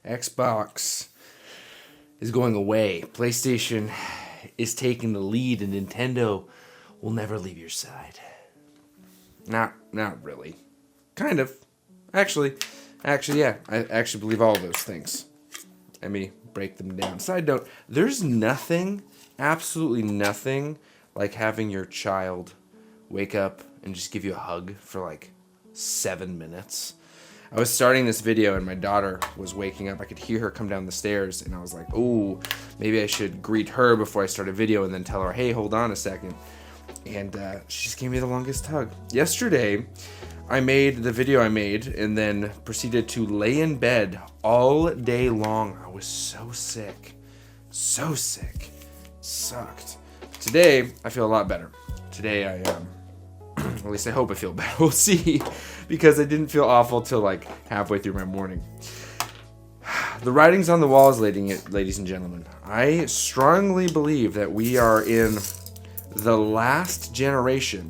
Xbox is going away. PlayStation is taking the lead, and Nintendo will never leave your side. Not really. Kind of. Actually, yeah. I actually believe all of those things. Let me break them down. Side note, there's nothing, absolutely nothing, like having your child wake up and just give you a hug for like 7 minutes. I was starting this video and my daughter was waking up. I could hear her come down the stairs and I was like, oh, maybe I should greet her before I start a video and then tell her, hey, hold on a second. And she just gave me the longest hug. Yesterday, I made the video I made and then proceeded to lay in bed all day long. I was so sick. So sick. Sucked. Today, I feel a lot better. Today, I at least I hope I feel better. We'll see. Because I didn't feel awful till like halfway through my morning. The writing's on the walls, ladies and gentlemen. I strongly believe that we are in the last generation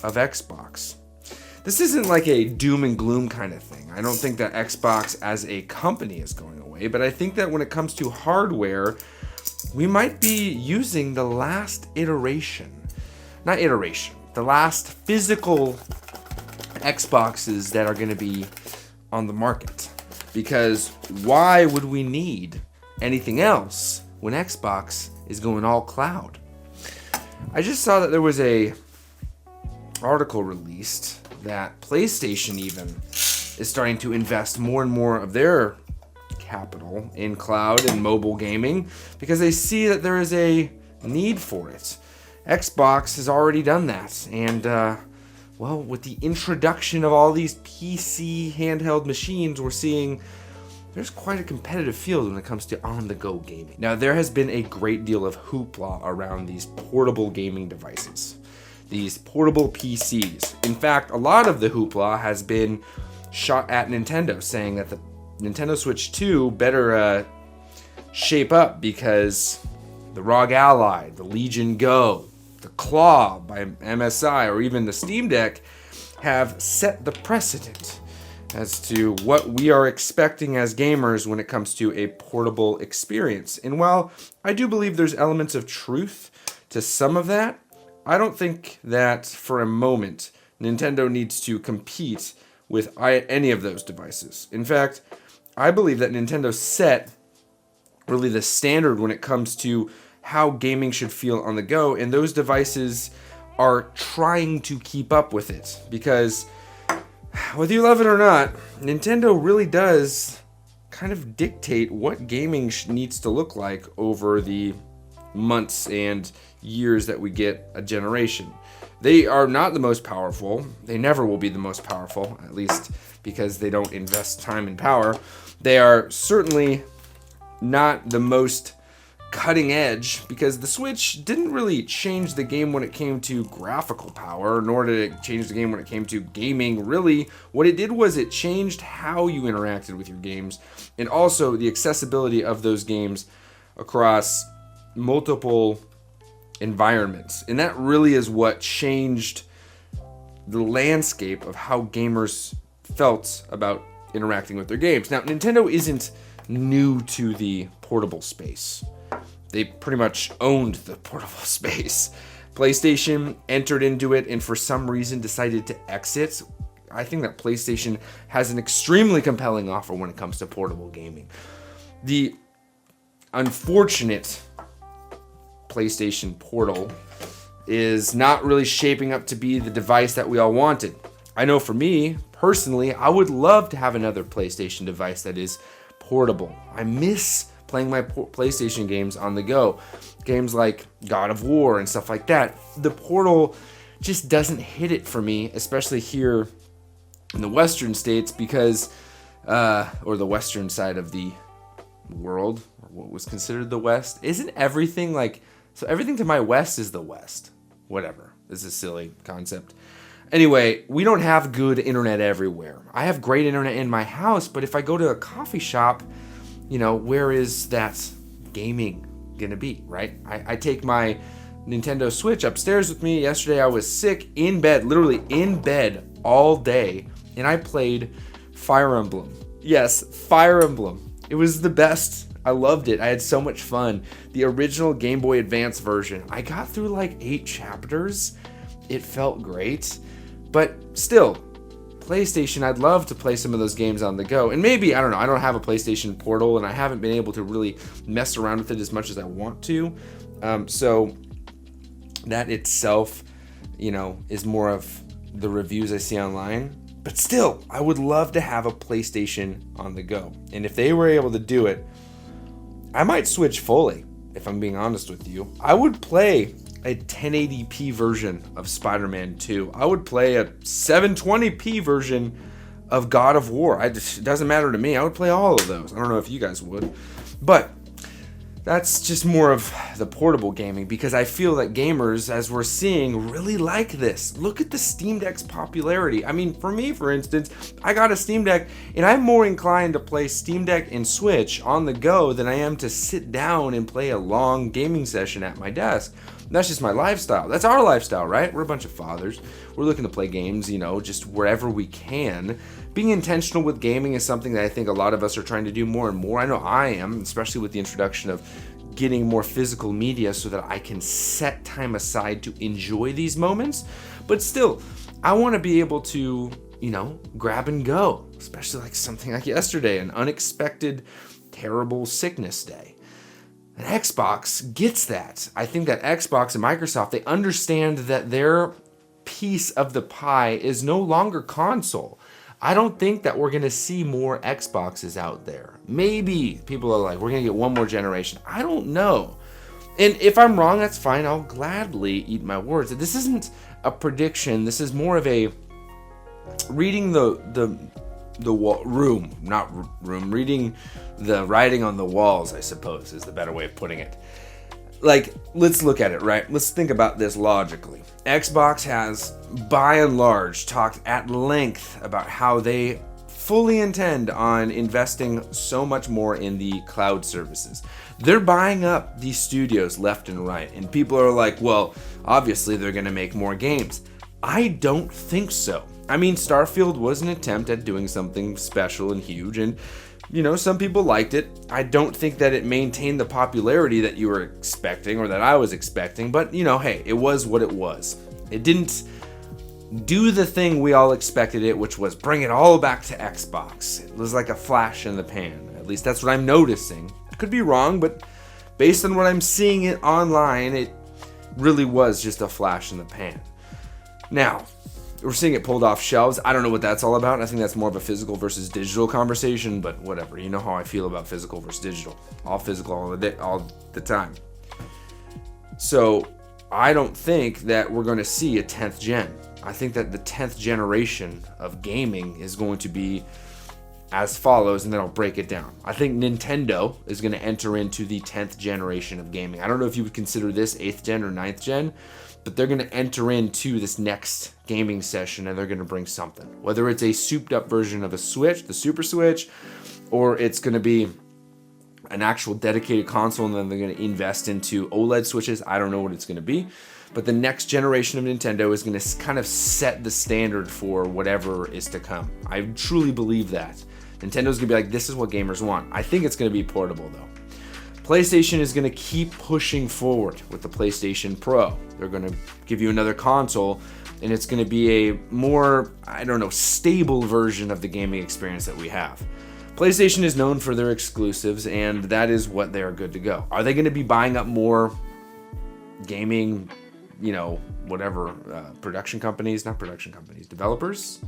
of Xbox. This isn't like a doom and gloom kind of thing. I don't think that Xbox as a company is going away, but I think that when it comes to hardware, we might be using the last the last physical Xboxes that are going to be on the market. Because why would we need anything else when Xbox is going all cloud? I just saw that there was a article released that PlayStation even is starting to invest more and more of their capital in cloud and mobile gaming because they see that there is a need for it. Xbox has already done that, and well, with the introduction of all these PC handheld machines, we're seeing there's quite a competitive field when it comes to on-the-go gaming. Now, there has been a great deal of hoopla around these portable gaming devices, these portable PCs. In fact, a lot of the hoopla has been shot at Nintendo, saying that the Nintendo Switch 2 better shape up because the ROG Ally, the Legion Go, the Claw by MSI, or even the Steam Deck have set the precedent as to what we are expecting as gamers when it comes to a portable experience. And while I do believe there's elements of truth to some of that, I don't think that for a moment Nintendo needs to compete with any of those devices. In fact, I believe that Nintendo set really the standard when it comes to how gaming should feel on the go, and those devices are trying to keep up with it. Because whether you love it or not, Nintendo really does kind of dictate what gaming needs to look like over the months and years that we get a generation. They are not the most powerful. They never will be the most powerful, at least because they don't invest time and power. They are certainly not the most cutting edge, because the Switch didn't really change the game when it came to graphical power, nor did it change the game when it came to gaming. Really, what it did was it changed how you interacted with your games, and also the accessibility of those games across multiple environments. And that really is what changed the landscape of how gamers felt about interacting with their games. Now, Nintendo isn't new to the portable space. They pretty much owned the portable space. PlayStation entered into it and for some reason decided to exit. I think that PlayStation has an extremely compelling offer when it comes to portable gaming. The unfortunate PlayStation Portal is not really shaping up to be the device that we all wanted. I know for me, personally, I would love to have another PlayStation device that is portable. I miss playing my PlayStation games on the go. Games like God of War and stuff like that. The Portal just doesn't hit it for me, especially here in the Western states, because, or the Western side of the world, or what was considered the West. Isn't everything like, so everything to my west is the West. Whatever. This is a silly concept. Anyway, we don't have good internet everywhere. I have great internet in my house, but if I go to a coffee shop, you know, where is that gaming gonna be, right? I take my Nintendo Switch upstairs with me. Yesterday I was sick, in bed, literally in bed all day, and I played Fire Emblem Yes, Fire Emblem. It was the best. I loved it. I had so much fun. The original Game Boy Advance version. I got through like 8 chapters. It felt great. But still, PlayStation, I'd love to play some of those games on the go. And maybe, I don't know, I don't have a PlayStation Portal and I haven't been able to really mess around with it as much as I want to. So that itself, is more of the reviews I see online. But still, I would love to have a PlayStation on the go. And if they were able to do it, I might switch fully, if I'm being honest with you. I would play a 1080p version of Spider-Man 2. I would play a 720p version of God of War. It doesn't matter to me. I would play all of those. I don't know if you guys would. But that's just more of the portable gaming, because I feel that gamers, as we're seeing, really like this. Look at the Steam Deck's popularity. I mean, for me, for instance, I got a Steam Deck, and I'm more inclined to play Steam Deck and Switch on the go than I am to sit down and play a long gaming session at my desk. That's just my lifestyle. That's our lifestyle, right? We're a bunch of fathers. We're looking to play games, just wherever we can. Being intentional with gaming is something that I think a lot of us are trying to do more and more. I know I am, especially with the introduction of getting more physical media so that I can set time aside to enjoy these moments. But still, I want to be able to, grab and go, especially like something like yesterday, an unexpected, terrible sickness day. And Xbox gets that. I think that Xbox and Microsoft, they understand that their piece of the pie is no longer console. I don't think that we're going to see more Xboxes out there. Maybe people are like, we're going to get one more generation. I don't know. And if I'm wrong, that's fine. I'll gladly eat my words. This isn't a prediction. This is more of a reading reading the writing on the walls, I suppose, is the better way of putting it. Like, let's look at it, right? Let's think about this logically. Xbox has, by and large, talked at length about how they fully intend on investing so much more in the cloud services. They're buying up these studios left and right, and people are like, well, obviously they're going to make more games. I don't think so. I mean, Starfield was an attempt at doing something special and huge, and some people liked it. I don't think that it maintained the popularity that you were expecting or that I was expecting, but hey, it was what it was. It didn't do the thing we all expected it, which was bring it all back to Xbox. It was like a flash in the pan. At least that's what I'm noticing. I could be wrong, but based on what I'm seeing it online, it really was just a flash in the pan. Now, we're seeing it pulled off shelves. I don't know what that's all about. I think that's more of a physical versus digital conversation, but whatever. You know how I feel about physical versus digital. All physical all the time. So I don't think that we're going to see a 10th gen. I think that the 10th generation of gaming is going to be as follows, and then I'll break it down. I think Nintendo is going to enter into the 10th generation of gaming. I don't know if you would consider this 8th gen or 9th gen, but they're going to enter into this next gaming session and they're going to bring something. Whether it's a souped up version of a Switch, the Super Switch, or it's going to be an actual dedicated console and then they're going to invest into OLED Switches. I don't know what it's going to be. But the next generation of Nintendo is going to kind of set the standard for whatever is to come. I truly believe that. Nintendo's going to be like, this is what gamers want. I think it's going to be portable though. PlayStation is going to keep pushing forward with the PlayStation Pro. They're going to give you another console, and it's going to be a more, stable version of the gaming experience that we have. PlayStation is known for their exclusives, and that is what they are good to go. Are they going to be buying up more gaming, production companies? Not production companies, developers?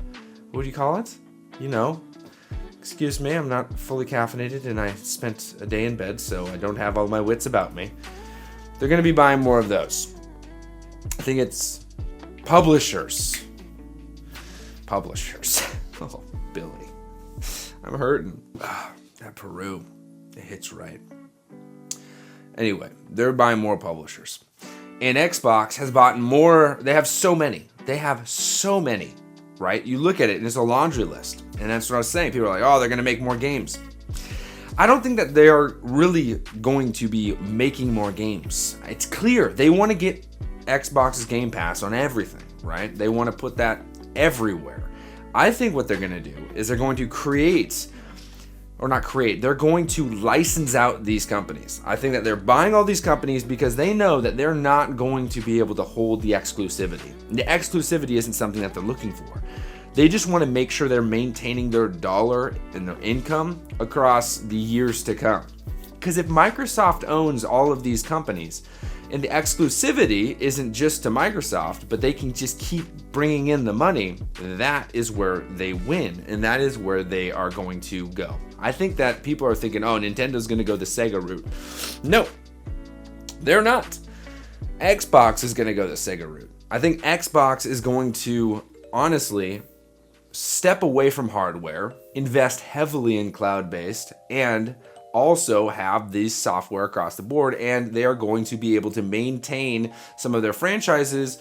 What do you call it? Excuse me, I'm not fully caffeinated and I spent a day in bed, so I don't have all my wits about me. They're going to be buying more of those. I think it's publishers. Oh, Billy. I'm hurting. That Peru, it hits right. Anyway, they're buying more publishers. And Xbox has bought more. They have so many. Right? You look at it and it's a laundry list. And that's what I was saying. People are like, oh, they're going to make more games. I don't think that they are really going to be making more games. It's clear. They want to get Xbox's Game Pass on everything, right? They want to put that everywhere. I think what they're going to do is they're going to create or not create, they're going to license out these companies. I think that they're buying all these companies because they know that they're not going to be able to hold the exclusivity. The exclusivity isn't something that they're looking for. They just want to make sure they're maintaining their dollar and their income across the years to come. Because if Microsoft owns all of these companies, and the exclusivity isn't just to Microsoft, but they can just keep bringing in the money, that is where they win, and that is where they are going to go. I think that people are thinking, oh, Nintendo's going to go the Sega route. No, they're not. Xbox is going to go the Sega route. I think Xbox is going to, honestly, step away from hardware, invest heavily in cloud-based, and also have this software across the board, and they are going to be able to maintain some of their franchises,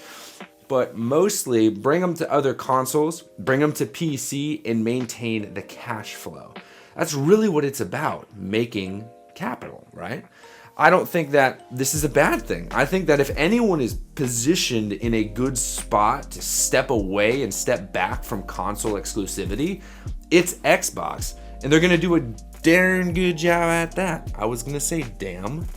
but mostly bring them to other consoles, bring them to PC, and maintain the cash flow. That's really what it's about, making capital, right? I don't think that this is a bad thing. I think that if anyone is positioned in a good spot to step away and step back from console exclusivity, it's Xbox. And they're going to do a darn good job at that. I was going to say damn.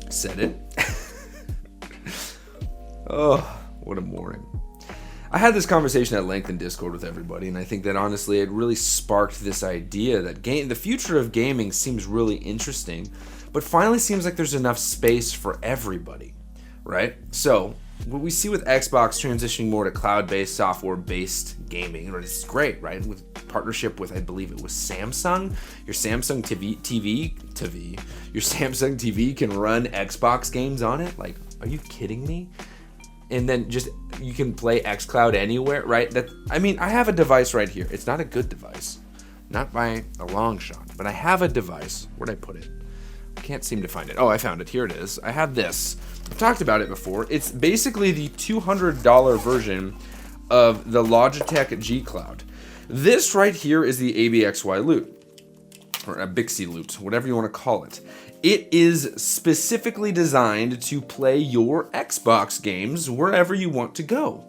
Said it. Oh, what a morning. I had this conversation at length in Discord with everybody, and I think that honestly it really sparked this idea that the future of gaming seems really interesting, but finally seems like there's enough space for everybody, right? So what we see with Xbox transitioning more to cloud-based, software-based gaming, and it's great, right? With partnership with, I believe it was Samsung. Your Samsung TV can run Xbox games on it. Like, are you kidding me? And then just you can play XCloud anywhere, right? I have a device right here. It's not a good device, not by a long shot, but I have a device. Where'd I put it? I can't seem to find it. Oh, I found it. Here it is. I have this. I've talked about it before. It's basically the $200 version of the Logitech XCloud. This right here is the ABXY Loot, or a Bixby Loot, whatever you want to call it. It is specifically designed to play your Xbox games wherever you want to go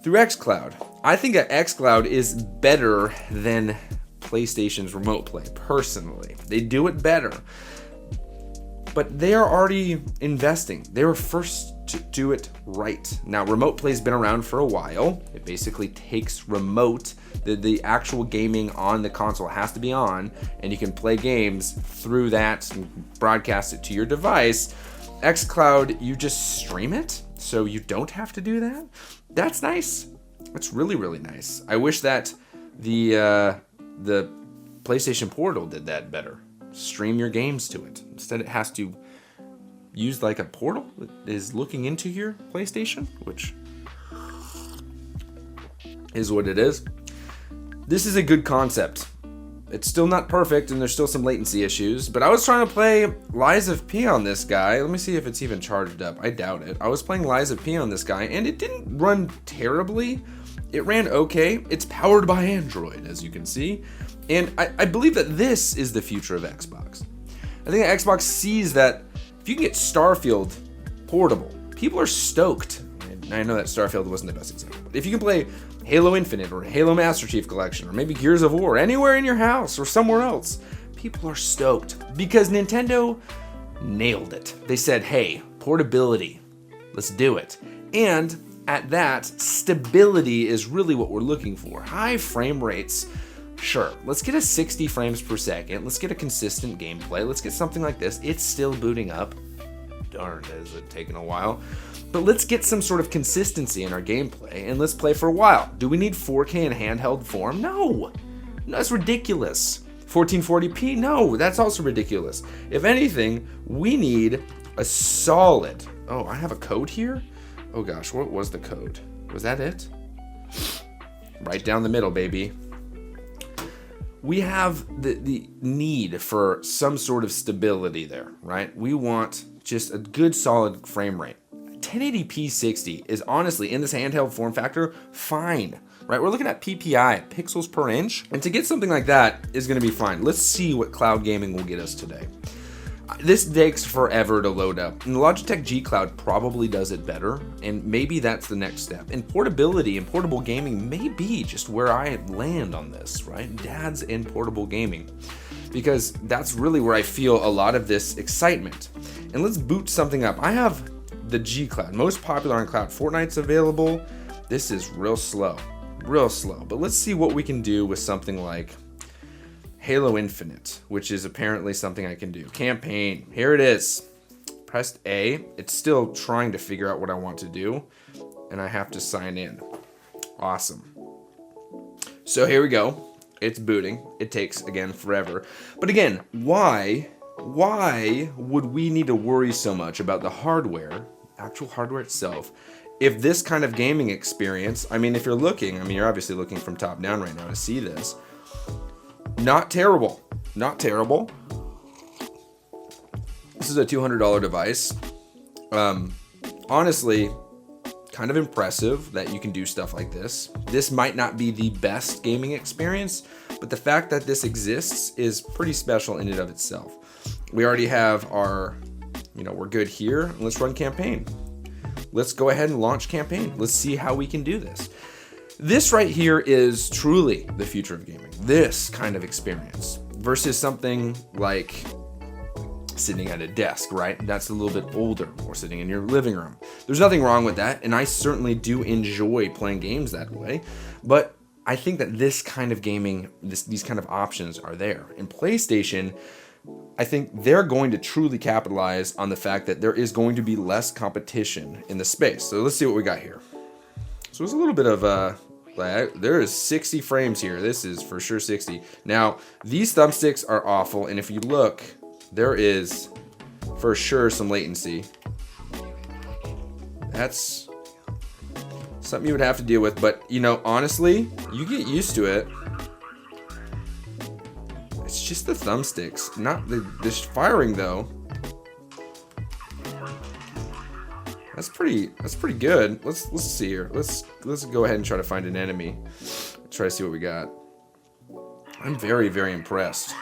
through XCloud. I think that XCloud is better than PlayStation's Remote Play, personally. They do it better. But they are already investing. They were first to do it right. Now, Remote Play's been around for a while. It basically takes remote, the actual gaming on the console has to be on, and you can play games through that and broadcast it to your device. XCloud, you just stream it, so you don't have to do that. That's nice. That's really, really nice. I wish that the PlayStation Portal did that better. Stream your games to it. Instead, it has to use like a portal that is looking into your PlayStation, which is what it is. This is a good concept. It's still not perfect, and there's still some latency issues, but I was trying to play Lies of P on this guy. Let me see if it's even charged up. I doubt it. I was playing Lies of P on this guy, and it didn't run terribly. It ran okay. It's powered by Android, as you can see. And I believe that this is the future of Xbox. I think that Xbox sees that if you can get Starfield portable, people are stoked. And I know that Starfield wasn't the best example, but if you can play Halo Infinite or Halo Master Chief Collection or maybe Gears of War anywhere in your house or somewhere else, people are stoked because Nintendo nailed it. They said, hey, portability, let's do it. And at that, stability is really what we're looking for. High frame rates. Sure, let's get a 60 frames per second. Let's get a consistent gameplay. Let's get something like this. It's still booting up. Darn, is it taking a while? But let's get some sort of consistency in our gameplay, and let's play for a while. Do we need 4K in handheld form? No, that's ridiculous. 1440p? No, that's also ridiculous. If anything, we need a solid... Oh, I have a code here? Oh gosh, what was the code? Was that it? Right down the middle, baby. We have the need for some sort of stability there, right? We want just a good solid frame rate. 1080p 60 is honestly, in this handheld form factor, fine, right? We're looking at PPI, pixels per inch, and to get something like that is gonna be fine. Let's see what cloud gaming will get us today. This takes forever to load up, and the Logitech XCloud probably does it better, and maybe that's the next step. And portability and portable gaming may be just where I land on this, right? Dads and portable gaming, because that's really where I feel a lot of this excitement. And let's boot something up. I have the XCloud, most popular on cloud. Fortnite's available. This is real slow, but let's see what we can do with something like Halo Infinite, which is apparently something I can do. Campaign, here it is. Pressed A. It's still trying to figure out what I want to do, and I have to sign in. Awesome. So here we go. It's booting. It takes, again, forever. But again, why would we need to worry so much about the hardware, actual hardware itself, if this kind of gaming experience, I mean, if you're looking, you're obviously looking from top down right now to see this. Not terrible. Not terrible. This is a $200 device. Honestly, kind of impressive that you can do stuff like this. This might not be the best gaming experience, but the fact that this exists is pretty special in and of itself. We already have our, we're good here. Let's run campaign. Let's go ahead and launch campaign. Let's see how we can do this. This right here is truly the future of gaming. This kind of experience versus something like sitting at a desk, right? That's a little bit older, or sitting in your living room. There's nothing wrong with that, and I certainly do enjoy playing games that way, but I think that this kind of gaming, these kind of options are there. In PlayStation, I think they're going to truly capitalize on the fact that there is going to be less competition in the space. So let's see what we got here. So it's a little bit of there is 60 frames here. This is for sure 60. Now, these thumbsticks are awful, and if you look, there is for sure some latency. That's something you would have to deal with, but honestly, you get used to it. It's just the thumbsticks, not the firing though. That's pretty good. Let's see here. Let's go ahead and try to find an enemy. Try to see what we got. I'm very, very impressed.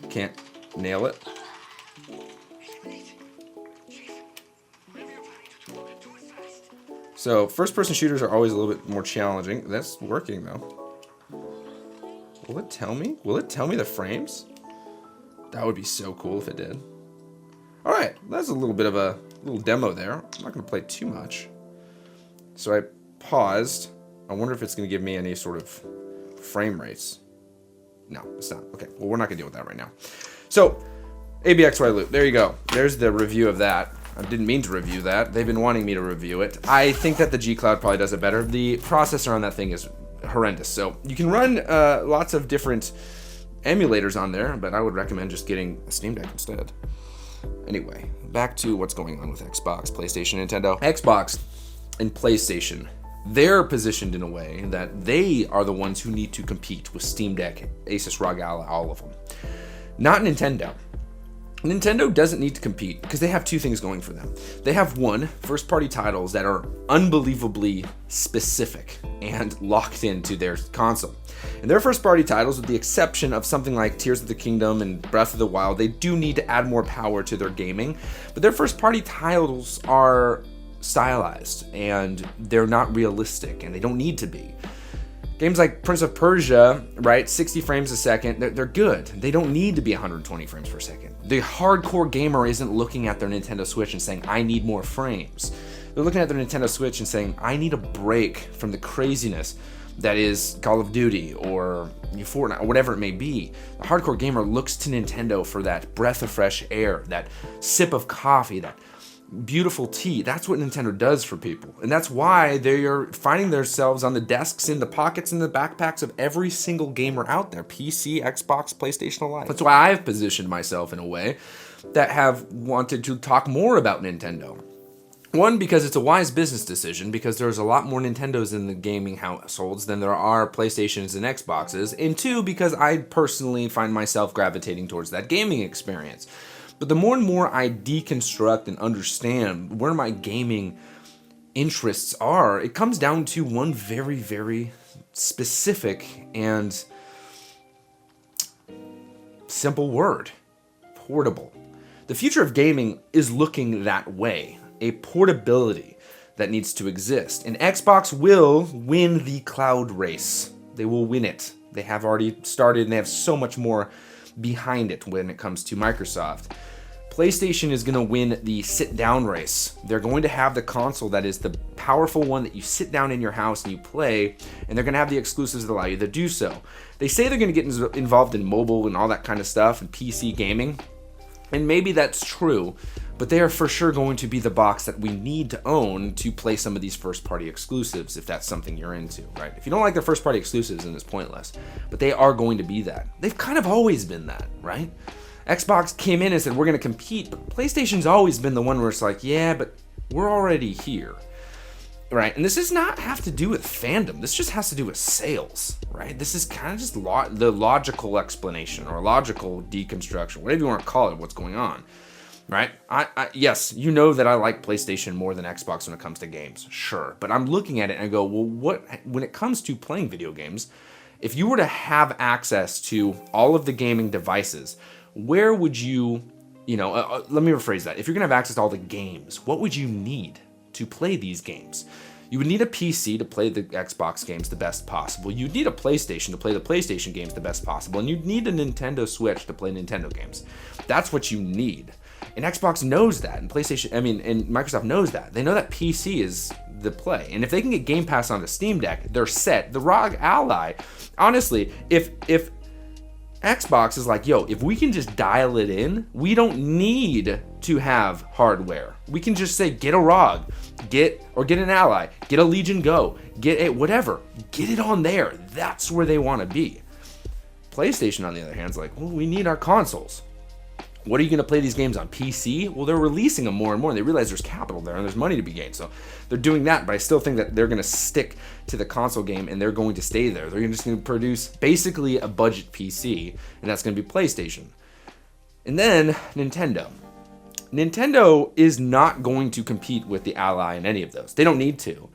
Can't nail it. So first-person shooters are always a little bit more challenging. That's working though. Will it tell me? Will it tell me the frames? That would be so cool if it did. All right, that's a little bit of a little demo there. I'm not going to play too much. So I paused. I wonder if it's going to give me any sort of frame rates. No, it's not. Okay, well, we're not going to deal with that right now. So, ABXY loop. There you go. There's the review of that. I didn't mean to review that. They've been wanting me to review it. I think that the XCloud probably does it better. The processor on that thing is horrendous. So you can run lots of different emulators on there, but I would recommend just getting a Steam Deck instead. Anyway, back to what's going on with Xbox, PlayStation, Nintendo. Xbox and PlayStation, they're positioned in a way that they are the ones who need to compete with Steam Deck, Asus ROG Ally, all of them. Not Nintendo. Nintendo doesn't need to compete because they have two things going for them. They have one, first-party titles that are unbelievably specific and locked into their console. And their first-party titles, with the exception of something like Tears of the Kingdom and Breath of the Wild, they do need to add more power to their gaming. But their first-party titles are stylized and they're not realistic, and they don't need to be. Games like Prince of Persia, right, 60 frames a second, they're good. They don't need to be 120 frames per second. The hardcore gamer isn't looking at their Nintendo Switch and saying, I need more frames. They're looking at their Nintendo Switch and saying, I need a break from the craziness that is Call of Duty or Fortnite or whatever it may be. The hardcore gamer looks to Nintendo for that breath of fresh air, that sip of coffee, that beautiful tea. That's what Nintendo does for people. And that's why they are finding themselves on the desks, in the pockets, in the backpacks of every single gamer out there. PC, Xbox, PlayStation alike. That's why I've positioned myself in a way that have wanted to talk more about Nintendo. One, because it's a wise business decision, because there's a lot more Nintendos in the gaming households than there are PlayStations and Xboxes. And two, because I personally find myself gravitating towards that gaming experience. But the more and more I deconstruct and understand where my gaming interests are, it comes down to one very, very specific and simple word: portable. The future of gaming is looking that way, a portability that needs to exist. And Xbox will win the cloud race. They will win it. They have already started, and they have so much more behind it when it comes to Microsoft. PlayStation is going to win the sit-down race. They're going to have the console that is the powerful one that you sit down in your house and you play, and they're going to have the exclusives that allow you to do so. They say they're going to get involved in mobile and all that kind of stuff and PC gaming, and maybe that's true, but they are for sure going to be the box that we need to own to play some of these first-party exclusives, if that's something you're into, right? If you don't like the first-party exclusives, then it's pointless, but they are going to be that. They've kind of always been that, right? Xbox came in and said, we're going to compete, but PlayStation's always been the one where it's like, yeah, but we're already here, right? And this does not have to do with fandom. This just has to do with sales, right? This is kind of just the logical explanation or logical deconstruction, whatever you want to call it, what's going on, right? Yes, you know that I like PlayStation more than Xbox when it comes to games, sure. But I'm looking at it and I go, well, when it comes to playing video games, if you were to have access to all of the gaming devices, where would you, let me rephrase that. If you're going to have access to all the games, what would you need to play these games? You would need a PC to play the Xbox games the best possible. You'd need a PlayStation to play the PlayStation games the best possible. And you'd need a Nintendo Switch to play Nintendo games. That's what you need. And Xbox knows that. And and Microsoft knows that. They know that PC is the play. And if they can get Game Pass on the Steam Deck, they're set. The ROG Ally, honestly, if Xbox is like, yo, if we can just dial it in, we don't need to have hardware. We can just say, get a ROG, get an Ally, get a Legion Go, get a whatever, get it on there. That's where they want to be. PlayStation, on the other hand, is like, well, we need our consoles. What are you going to play these games on PC? Well, they're releasing them more and more, and they realize there's capital there and there's money to be gained. So they're doing that, but I still think that they're going to stick to the console game and they're going to stay there. They're just going to produce basically a budget PC, and that's going to be PlayStation. And then Nintendo. Nintendo is not going to compete with the Ally in any of those. They don't need to,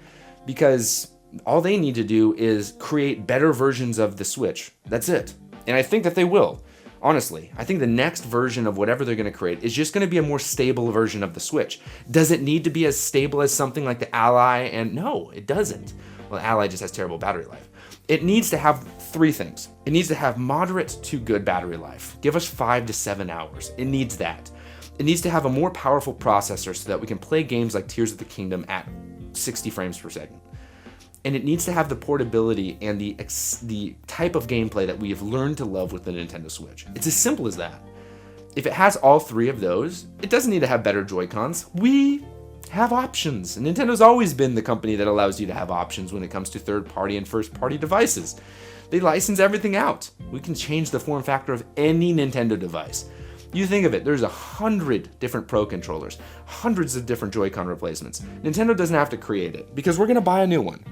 because all they need to do is create better versions of the Switch. That's it. And I think that they will. Honestly, I think the next version of whatever they're going to create is just going to be a more stable version of the Switch. Does it need to be as stable as something like the Ally? And no, it doesn't. Well, the Ally just has terrible battery life. It needs to have three things. It needs to have moderate to good battery life. Give us 5 to 7 hours. It needs that. It needs to have a more powerful processor so that we can play games like Tears of the Kingdom at 60 frames per second. And it needs to have the portability and the type of gameplay that we have learned to love with the Nintendo Switch. It's as simple as that. If it has all three of those, it doesn't need to have better Joy-Cons. We have options. And Nintendo's always been the company that allows you to have options when it comes to third-party and first-party devices. They license everything out. We can change the form factor of any Nintendo device. You think of it, there's 100 different Pro controllers, hundreds of different Joy-Con replacements. Nintendo doesn't have to create it because we're going to buy a new one.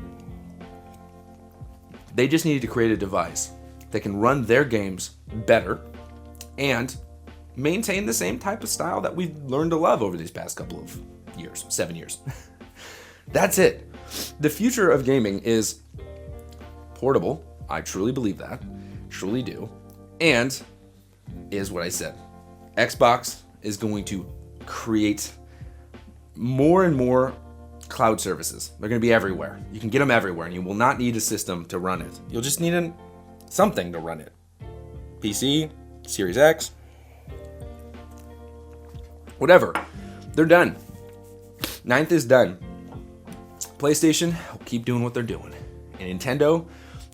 They just needed to create a device that can run their games better and maintain the same type of style that we've learned to love over these past couple of years, 7 years. That's it. The future of gaming is portable. I truly believe that. Truly do. And is what I said. Xbox is going to create more and more cloud services. They're going to be everywhere. You can get them everywhere, and you will not need a system to run it. You'll just need something to run it. PC, Series X, whatever. They're done. 9th is done. PlayStation will keep doing what they're doing. And Nintendo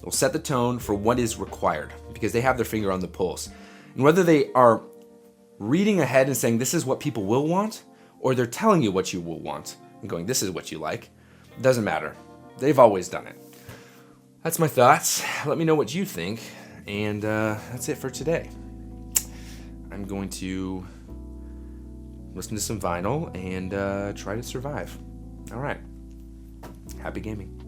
will set the tone for what is required because they have their finger on the pulse. And whether they are reading ahead and saying this is what people will want, or they're telling you what you will want and going this is what you like, doesn't matter. They've always done it. That's my thoughts. Let me know what you think. And that's it for today. I'm going to listen to some vinyl and try to survive. All right. Happy gaming.